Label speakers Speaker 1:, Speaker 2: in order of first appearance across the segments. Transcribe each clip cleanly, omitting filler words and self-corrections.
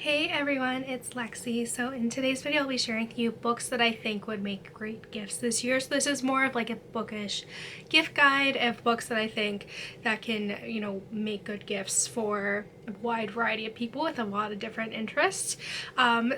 Speaker 1: Hey everyone, it's Lexie. So in today's video I'll be sharing with you books that I think would make great gifts this year. So this is more of like a bookish gift guide of books that I think that can, make good gifts for a wide variety of people with a lot of different interests.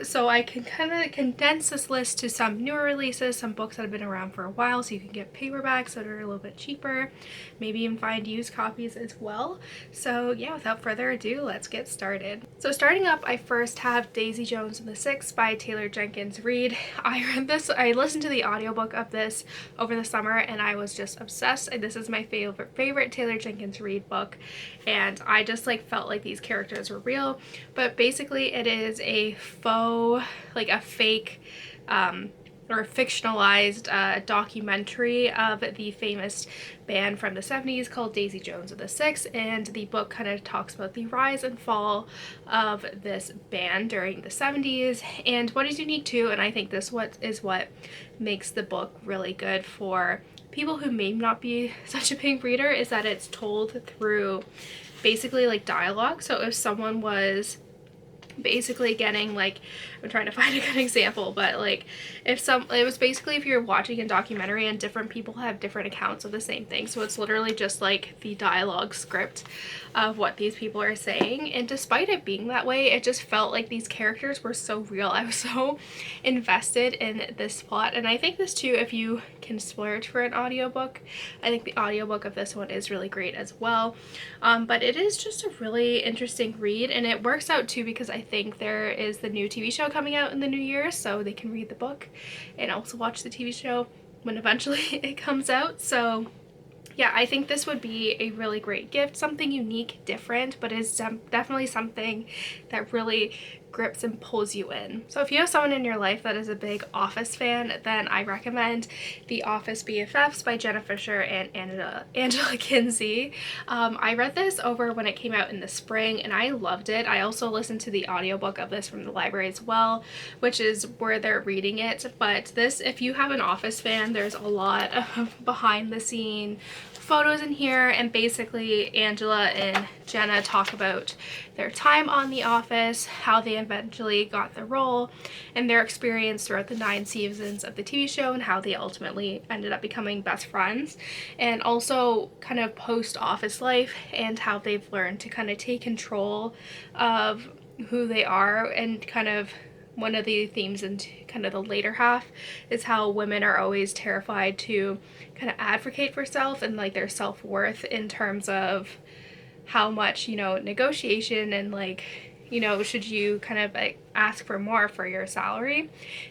Speaker 1: So I can kind of condense this list to some newer releases, some books that have been around for a while, so you can get paperbacks that are a little bit cheaper, maybe even find used copies as well. So yeah, without further ado, let's get started. So starting up, I first have Daisy Jones and the Six by Taylor Jenkins Reid. I listened to the audiobook of this over the summer and I was just obsessed. This is my favorite Taylor Jenkins Reid book, and I just felt like these characters were real. But basically it is a fake or fictionalized documentary of the famous band from the 70s called Daisy Jones and the Six, and the book kind of talks about the rise and fall of this band during the 70s. And what is unique too, and I think this is what makes the book really good for people who may not be such a big reader, is that it's told through basically dialogue. So if someone was basically getting I'm trying to find a good example, but it was basically if you're watching a documentary and different people have different accounts of the same thing, so it's literally just the dialogue script of what these people are saying. And despite it being that way, it just felt like these characters were so real. I was so invested in this plot, and I think this too, if you can splurge for an audiobook, I think the audiobook of this one is really great as well. But it is just a really interesting read, and it works out too because I think there is the new TV show coming out in the new year, so they can read the book and also watch the TV show when eventually it comes out. So yeah, I think this would be a really great gift, something unique, different, but is definitely something that really grips and pulls you in. So if you have someone in your life that is a big Office fan, then I recommend the Office BFFs by Jenna, Fischer, and Angela Kinsey. I read this over when it came out in the spring and I loved it. I also listened to the audiobook of this from the library as well, which is where they're reading it. But this, if you have an Office fan, there's a lot of behind the scene photos in here, and basically Angela and Jenna talk about their time on The Office, how they eventually got the role, and their experience throughout the 9 seasons of the TV show, and how they ultimately ended up becoming best friends, and also kind of post-Office life and how they've learned to kind of take control of who they are. And kind of one of the themes in kind of the later half is how women are always terrified to kind of advocate for self and their self-worth in terms of how much negotiation and should you kind of ask for more for your salary,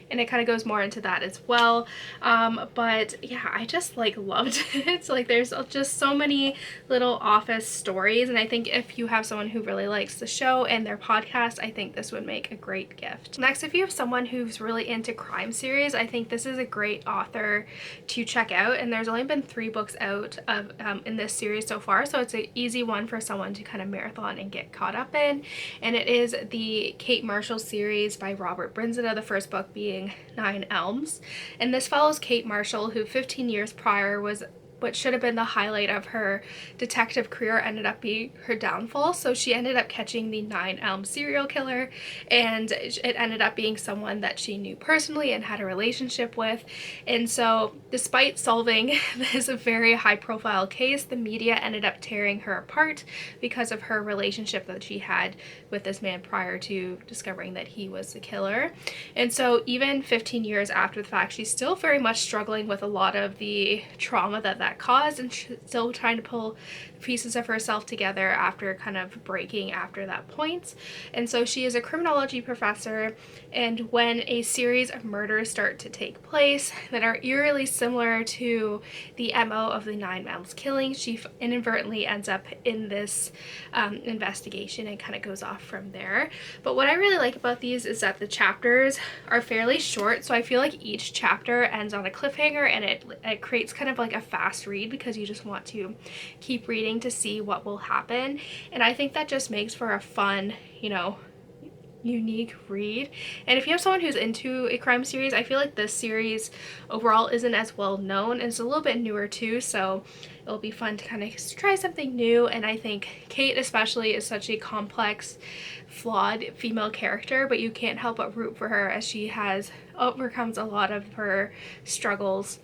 Speaker 1: and it kind of goes more into that as well. But yeah, I just loved it. There's just so many little Office stories, and I think if you have someone who really likes the show and their podcast, I think this would make a great gift. Next, if you have someone who's really into crime series, I think this is a great author to check out, and there's only been 3 books out of in this series so far, so it's an easy one for someone to kind of marathon and get caught up in. And it is the Kate Marshall series by Bryznda, the first book being 9 Elms. And this follows Kate Marshall, who 15 years prior was what should have been the highlight of her detective career ended up being her downfall. So she ended up catching the 9 Elms serial killer, and it ended up being someone that she knew personally and had a relationship with. And so despite solving this very high profile case, the media ended up tearing her apart because of her relationship that she had with this man prior to discovering that he was the killer. And so even 15 years after the fact, she's still very much struggling with a lot of the trauma that caused, and she's still trying to pull pieces of herself together after kind of breaking after that point. And so she is a criminology professor, and when a series of murders start to take place that are eerily similar to the MO of the 9 Elms killing, she inadvertently ends up in this investigation and kind of goes off from there. But what I really like about these is that the chapters are fairly short, so I feel like each chapter ends on a cliffhanger, and it creates kind of a fast read because you just want to keep reading to see what will happen. And I think that just makes for a fun, unique read. And if you have someone who's into a crime series, I feel like this series overall isn't as well known, and it's a little bit newer too, so it'll be fun to kind of try something new. And I think Kate especially is such a complex, flawed female character, but you can't help but root for her as she overcomes a lot of her struggles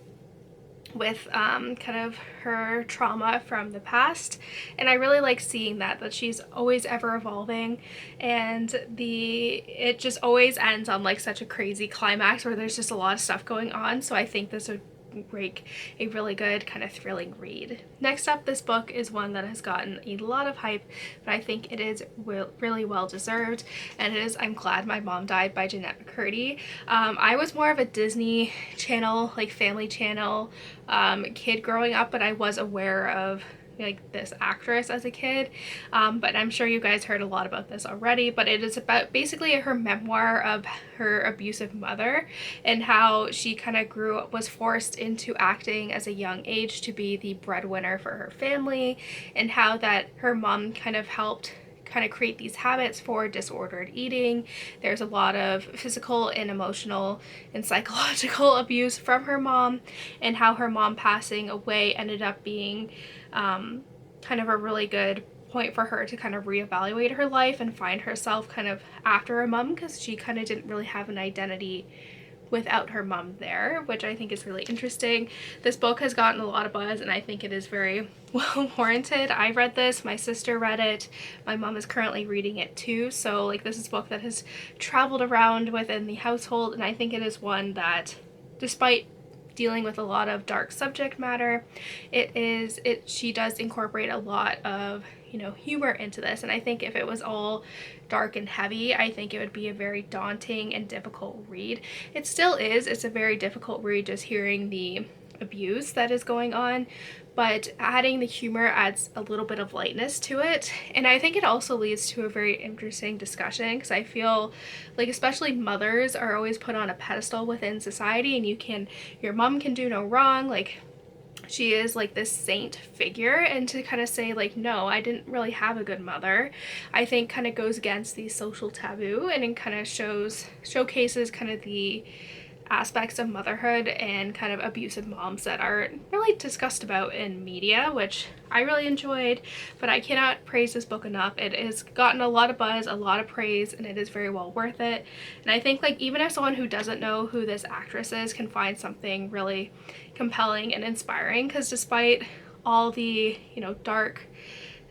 Speaker 1: with kind of her trauma from the past. And I really like seeing that she's always ever evolving, and it just always ends on like such a crazy climax where there's just a lot of stuff going on. So I think this would make a really good kind of thrilling read. Next up, this book is one that has gotten a lot of hype, but I think it is really well deserved, and it is I'm Glad My Mom Died by Jennette McCurdy. I was more of a Disney Channel, like Family Channel kid growing up, but I was aware of like this actress as a kid, but I'm sure you guys heard a lot about this already. But it is about basically her memoir of her abusive mother and how she kind of was forced into acting as a young age to be the breadwinner for her family, and how that her mom kind of helped create these habits for disordered eating. There's a lot of physical and emotional and psychological abuse from her mom, and how her mom passing away ended up being kind of a really good point for her to kind of reevaluate her life and find herself kind of after her mom, because she kind of didn't really have an identity without her mom there, which I think is really interesting. This book has gotten a lot of buzz, and I think it is very well warranted. I read this, my sister read it, my mom is currently reading it too, so like this is a book that has traveled around within the household, and I think it is one that, despite dealing with a lot of dark subject matter, she does incorporate a lot of humor into this. And I think if it was all dark and heavy, I think it would be a very daunting and difficult read. It still is. It's a very difficult read just hearing the abuse that is going on, but adding the humor adds a little bit of lightness to it. And I think it also leads to a very interesting discussion, because I feel like especially mothers are always put on a pedestal within society, and your mom can do no wrong, like she is like this saint figure, and to kind of say like, no, I didn't really have a good mother, I think kind of goes against the social taboo, and it kind of showcases kind of the aspects of motherhood and kind of abusive moms that are really discussed about in media, which I really enjoyed. But I cannot praise this book enough. It has gotten a lot of buzz, a lot of praise, and it is very well worth it. And I think like even if someone who doesn't know who this actress is can find something really compelling and inspiring, because despite all the dark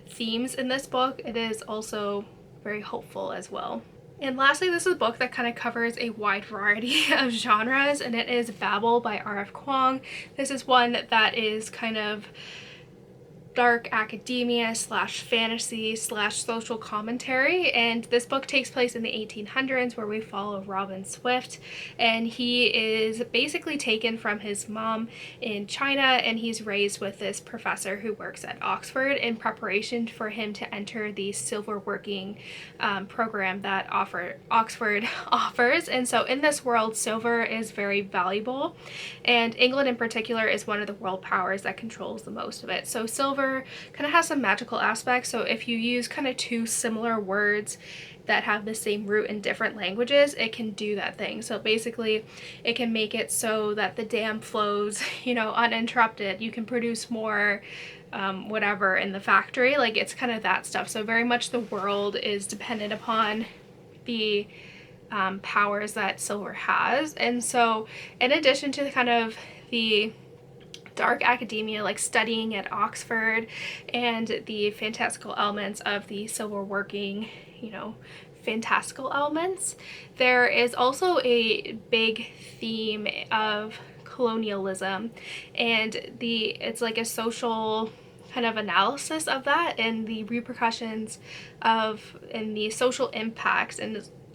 Speaker 1: themes in this book, it is also very hopeful as well. And lastly, this is a book that kind of covers a wide variety of genres, and it is Babel by R.F. Kuang. This is one that is kind of dark academia slash fantasy slash social commentary, and this book takes place in the 1800s, where we follow Robin Swift, and he is basically taken from his mom in China, and he's raised with this professor who works at Oxford in preparation for him to enter the silver working program that Oxford offers. And so in this world, silver is very valuable, and England in particular is one of the world powers that controls the most of it. So silver kind of has some magical aspects, so if you use kind of two similar words that have the same root in different languages, it can do that thing. So basically it can make it so that the dam flows uninterrupted. You can produce more whatever in the factory, like it's kind of that stuff. So very much the world is dependent upon the powers that silver has. And so in addition to kind of the dark academia, like studying at Oxford, and the fantastical elements of the silver working, fantastical elements, there is also a big theme of colonialism, and it's like a social kind of analysis of that, and the repercussions and the social impacts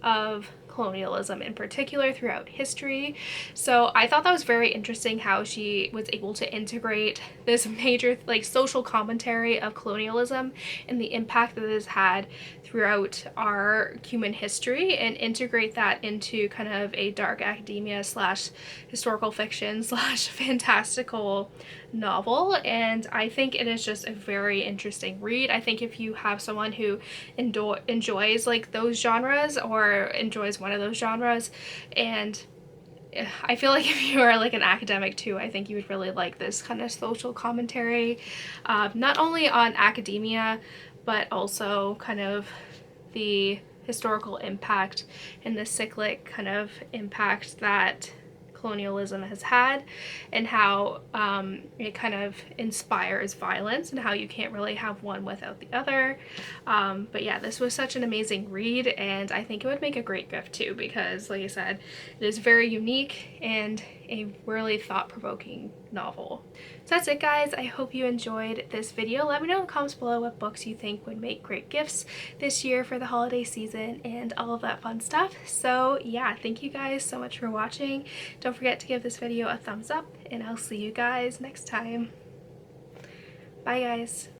Speaker 1: of colonialism in particular throughout history. So I thought that was very interesting how she was able to integrate this major like social commentary of colonialism and the impact that it has had throughout our human history, and integrate that into kind of a dark academia slash historical fiction slash fantastical novel. And I think it is just a very interesting read. I think if you have someone who enjoys like those genres, or enjoys one of those genres, and I feel like if you are like an academic too, I think you would really like this kind of social commentary, not only on academia, but also kind of the historical impact and the cyclic kind of impact that colonialism has had, and how it kind of inspires violence and how you can't really have one without the other. But yeah, this was such an amazing read, and I think it would make a great gift too, because like I said, it is very unique and a really thought-provoking novel. So that's it, guys. I hope you enjoyed this video. Let me know in the comments below what books you think would make great gifts this year for the holiday season and all of that fun stuff. So yeah, thank you guys so much for watching. Don't forget to give this video a thumbs up, and I'll see you guys next time. Bye, guys.